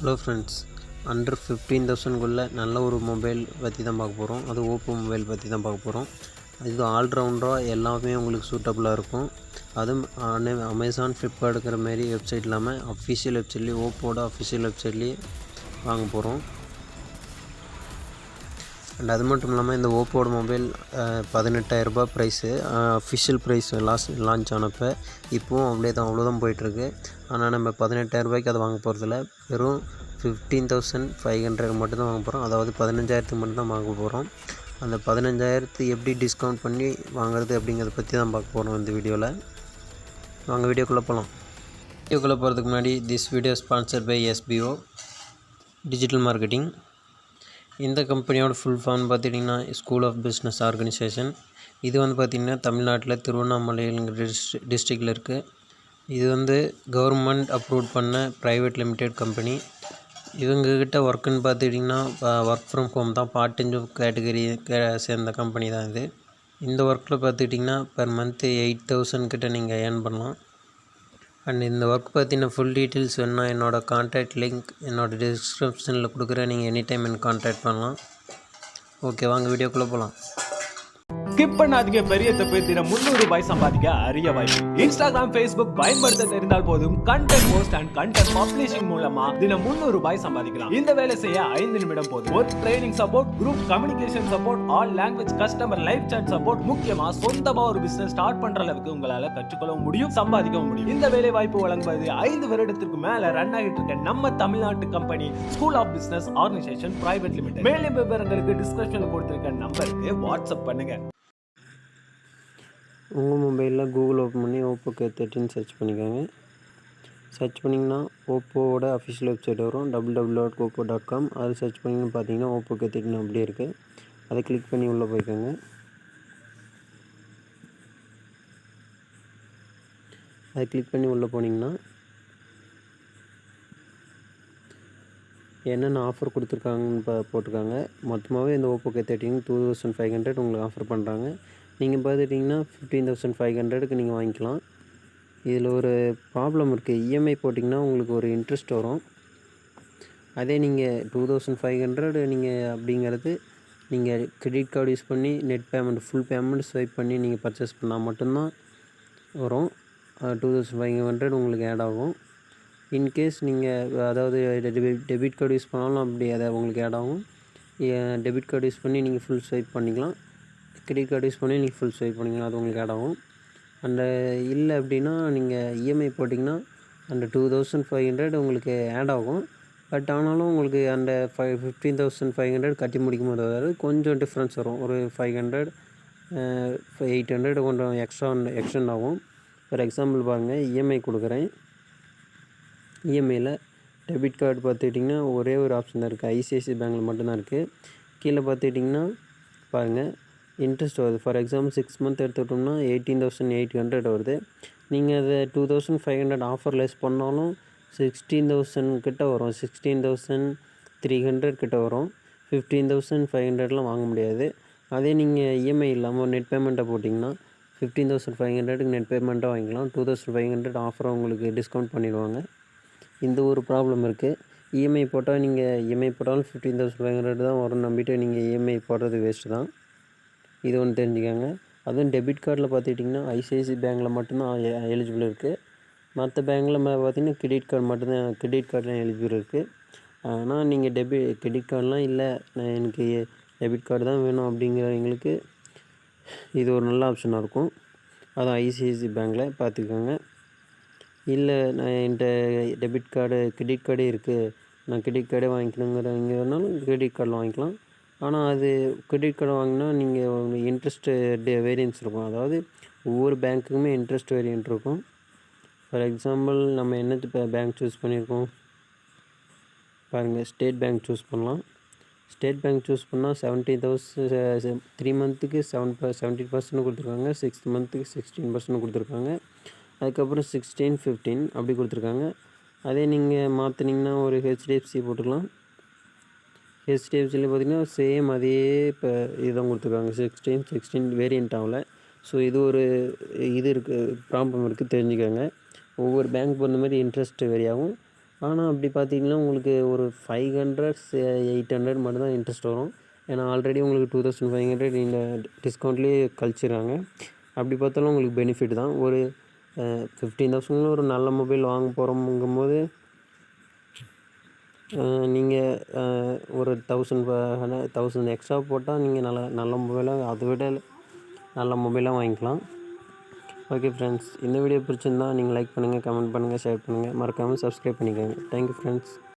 Hello friends, under 15,000 நல்ல ஒரு mobile பற்றி தான் பார்க்க போகிறோம். அது ஓப்போ மொபைல் பற்றி தான் பார்க்க போகிறோம். இது ஆல்ரவுண்டராக எல்லாமே உங்களுக்கு சூட்டபுளாக இருக்கும். அதுவும் அமேசான், ஃப்ளிப்கார்ட்டுங்கிற மாரி வெப்சைட் இல்லாமல் அஃபிஷியல் வெப்சைட்லேயே, ஓப்போட அஃபிஷியல் வெப்சைட்லேயே வாங்க போகிறோம். அண்ட் அது மட்டும் இல்லாமல் இந்த ஓப்போட mobile 18,000 price, official price launch ஆனப்போ. இப்போவும் அவ்வளோதான் போயிட்டுருக்கு. ஆனால் நம்ம 18,000 அதை வாங்க போகிறதில்ல, வெறும் 15,500 மட்டும்தான் வாங்க போகிறோம். அதாவது 15,000 மட்டும்தான் வாங்க போகிறோம். அந்த 15,000 எப்படி டிஸ்கவுண்ட் பண்ணி வாங்குறது அப்படிங்கிறத பற்றி தான் பார்க்க போகிறோம் இந்த வீடியோவில். வாங்க வீடியோக்குள்ளே போகலாம். வீடியோக்குள்ளே போகிறதுக்கு முன்னாடி, this video sponsored by SBO digital marketing. இந்த கம்பெனியோட ஃபுல் ஃபார்ம் பார்த்துட்டிங்கன்னா ஸ்கூல் ஆஃப் பிஸ்னஸ் ஆர்கனைசேஷன். இது பார்த்திங்கன்னா தமிழ்நாட்டில் திருவண்ணாமலைங்கிற டிஸ்ட்ரிக்டில் இருக்குது. இது கவர்மெண்ட் அப்ரூவ் பண்ண ப்ரைவேட் லிமிடெட் கம்பெனி. இவங்கக்கிட்ட ஒர்க்குன்னு பார்த்துட்டிங்கன்னா ஒர்க் ஃப்ரம் ஹோம் தான், பார்ட் டைம் ஜாப் கேட்டகரி சேர்ந்த கம்பெனி தான் இது. இந்த ஒர்க்கில் பார்த்துக்கிட்டிங்கன்னா பெர் மந்த்து 8,000 கிட்ட நீங்கள் ஏர்ன் பண்ணலாம். அண்ட் இந்த ஒர்க் பற்றின ஃபுல் டீட்டெயில்ஸ் வேணுன்னா என்னோடய கான்டாக்ட் லிங்க் என்னோடய டிஸ்கிரிப்ஷனில் கொடுக்குறேன். நீங்கள் எனி டைம் எனக்கு கான்டாக்ட் பண்ணலாம். ஓகே, வாங்க வீடியோக்குள்ளே போகலாம். ஸ்கிப் பண்ணாதீங்க. பெரிய தப்பு. தினம் 300 ரூபாய் சம்பாதிக்க அரிய வாய்ப்பு. இன்ஸ்டாகிராம், ஃபேஸ்புக் பயன்படுத்த தெரிந்தால் போதும், content post and content publishing மூலமா தினம் 300 ரூபாய் சம்பாதிக்கலாம். இந்த வேலை செய்ய 5 நிமிடம் போதும். ஒரு training support, group communication support, all language customer live chat support, முக்கியமா சொந்தமா ஒரு பிசினஸ் ஸ்டார்ட் பண்ற அளவுக்கு உங்களால கற்றுக்கொள்ளவும் முடியும், சம்பாதிக்கவும் முடியும். இந்த வேலை வாய்ப்பு வழங்குவது 5 வருடத்திற்கு மேல ரன் ஆகிட்டு இருக்க நம்ம தமிழ்நாட்டு company school of business organisation private limited. மேலும் விவரங்களுக்கு டிஸ்கிரிப்ஷன்ல கொடுத்திருக்க நம்பருக்கு வாட்ஸ்அப் பண்ணுங்க. உங்கள் மொபைலில் கூகுள் ஓப்பன் பண்ணி ஓப்போ K13 சர்ச் பண்ணிக்கோங்க. சர்ச் பண்ணிங்கன்னா ஓப்போவோட அஃபிஷியல் வெப்சைட் வரும், www.oppo.com. அது சர்ச் பண்ணிங்கன்னு பார்த்தீங்கன்னா ஓப்போ K13 அப்படியே இருக்குது. அதை கிளிக் பண்ணி உள்ளே போய்க்கோங்க. அதை கிளிக் பண்ணி உள்ளே போனீங்கன்னா என்னென்ன ஆஃபர் கொடுத்துருக்காங்கன்னு போட்டிருக்காங்க. மொத்தமாகவே இந்த ஓப்போ K13 2,500 உங்களுக்கு ஆஃபர் பண்ணுறாங்க. நீங்கள் பார்த்துட்டிங்கன்னா 15,500க்கு நீங்கள் வாங்கிக்கலாம். இதில் ஒரு ப்ராப்ளம் இருக்குது. இஎம்ஐ போட்டிங்கன்னா உங்களுக்கு ஒரு இன்ட்ரெஸ்ட் வரும். அதே நீங்கள் 2,500 நீங்கள் அப்படிங்கிறது நீங்கள் கிரெடிட் கார்டு யூஸ் பண்ணி net payment, full payment swipe பண்ணி நீங்கள் பர்ச்சேஸ் பண்ணால் மட்டும்தான் வரும். 2,500 உங்களுக்கு ஆட் ஆகும். இன்கேஸ் நீங்கள் அதாவது டெபிட் கார்டு யூஸ் பண்ணாலும் அப்படி அதை உங்களுக்கு ஆட் ஆகும். டெபிட் கார்டு யூஸ் பண்ணி நீங்கள் ஃபுல் ஸ்வைப் பண்ணிக்கலாம், கிரெடிட் கார்டு யூஸ் பண்ணி நீங்கள் ஃபுல் ஸ்வைப் பண்ணிக்கலாம், அது உங்களுக்கு ஆட் ஆகும். அண்டு இல்லை அப்படின்னா நீங்கள் இஎம்ஐ போட்டிங்கன்னா அந்த 2,500 உங்களுக்கு ஆட் ஆகும். பட் ஆனாலும் உங்களுக்கு அந்த 15,500 கட்டி முடிக்கும் போது கொஞ்சம் டிஃப்ரென்ஸ் வரும். ஒரு 500 800 கொஞ்சம் எக்ஸ்டெண்ட் ஆகும். ஃபார் எக்ஸாம்பிள் பாருங்கள், இஎம்ஐ கொடுக்குறேன். இஎம்ஐயில் டெபிட் கார்டு பார்த்துக்கிட்டிங்கன்னா ஒரே ஒரு ஆப்ஷன் தான் இருக்குது, ஐசிஐசிஐ பேங்கில் மட்டும்தான் இருக்குது. கீழே பார்த்துக்கிட்டிங்கன்னா பாருங்கள், இன்ட்ரெஸ்ட் வருது. ஃபார் எக்ஸாம்பிள் 6 மந்த் எடுத்துக்கிட்டோம்னா 18,800 வருது. நீங்கள் அதை 2,500 ஆஃபர் லெஸ் பண்ணாலும் 16,000 கிட்ட வரும், 16,300 கிட்ட வரும். 15,500லாம் வாங்க முடியாது. அதே நீங்கள் இஎம்ஐ இல்லாமல் நெட் பேமெண்ட்டை போட்டிங்கன்னா 15,500க்கு நெட் பேமெண்ட்டாக வாங்கிக்கலாம். 2,500 ஆஃபராக உங்களுக்கு டிஸ்கவுண்ட் பண்ணிடுவாங்க. இந்த ஒரு ப்ராப்ளம் இருக்குது. இஎம்ஐ போட்டால் நீங்கள் இஎம்ஐ போட்டாலும் 15,500 தான் வரும் நம்பிட்டு நீங்கள் இஎம்ஐ போடுறது வேஸ்ட்டு தான். இது ஒன்று தெரிஞ்சுக்கோங்க. அதுவும் டெபிட் கார்டில் பார்த்துக்கிட்டிங்கன்னா ஐசிஐசிஐ பேங்கில் மட்டும்தான் எலிஜிபிள் இருக்குது. மற்ற பேங்கில் பார்த்திங்கன்னா கிரெடிட் கார்டு மட்டும்தான், கிரெடிட் கார்டில் எலிஜிபிள் இருக்குது. ஆனால் நீங்கள் கிரெடிட் கார்டெலாம் இல்லை, நான் எனக்கு டெபிட் கார்டு தான் வேணும் அப்படிங்கிறவங்களுக்கு இது ஒரு நல்ல ஆப்ஷனாக இருக்கும். அதுவும் ஐசிஐசிஐ பேங்கில் பார்த்துக்கோங்க. இல்லை நான் என்கிட்ட டெபிட் கார்டு கிரெடிட் கார்டே இருக்குது, நான் கிரெடிட் கார்டே வாங்கிக்கணுங்கிறவங்கனாலும் கிரெடிட் கார்டில் வாங்கிக்கலாம். ஆனால் அது கிரெடிட் கார்டு வாங்கினா நீங்கள் இன்ட்ரெஸ்ட்டு வேரியன்ஸ் இருக்கும். அதாவது ஒவ்வொரு பேங்க்குக்குமே இன்ட்ரெஸ்ட் வேரியன்ட் இருக்கும். ஃபார் எக்ஸாம்பிள் நம்ம என்ன பேங்க் சூஸ் பண்ணியிருக்கோம் பாருங்கள், ஸ்டேட் பேங்க் சூஸ் பண்ணலாம். ஸ்டேட் பேங்க் சூஸ் பண்ணால் 70,000 3 மந்த்துக்கு 70% கொடுத்துருக்காங்க, 6 மந்த்துக்கு 16% கொடுத்துருக்காங்க, அதுக்கப்புறம் 16, 15 அப்படி கொடுத்துருக்காங்க. அதே நீங்கள் மாற்றினீங்கன்னா ஒரு ஹெச்டிஎஃப்சி போட்டுக்கலாம். ஹெச்டிஎஃப்சியில் பார்த்திங்கன்னா சேம் அதே இப்போ இதுதான் கொடுத்துருக்காங்க, 16 வேரியண்ட் ஆகல. ஸோ இது ஒரு இருக்குது, ப்ராப்ளம் இருக்குது, தெரிஞ்சுக்கோங்க. ஒவ்வொரு பேங்க் பொறுத்த மாதிரி இன்ட்ரெஸ்ட் வேரி ஆகும். ஆனால் அப்படி பார்த்தீங்கன்னா உங்களுக்கு ஒரு 500 800 மட்டும் தான் இன்ட்ரெஸ்ட் வரும். ஏன்னா ஆல்ரெடி உங்களுக்கு 2500 இந்த டிஸ்கவுண்ட்லேயே கழிச்சிடுறாங்க. அப்படி பார்த்தாலும் உங்களுக்கு பெனிஃபிட் தான். ஒரு 15,000 ஒரு நல்ல மொபைல் வாங்க போகிறோங்கும்போது நீங்கள் ஒரு 1000 எக்ஸ்ட்ரா போட்டால் நீங்கள் நல்ல மொபைலாக அதை விட நல்ல மொபைலாக வாங்கிக்கலாம். ஓகே ஃப்ரெண்ட்ஸ், இந்த வீடியோ பிடிச்சிருந்தா நீங்கள் லைக் பண்ணுங்கள், கமெண்ட் பண்ணுங்கள், ஷேர் பண்ணுங்கள், மறக்காமல் சப்ஸ்கிரைப் பண்ணிக்கோங்க. Thank you friends.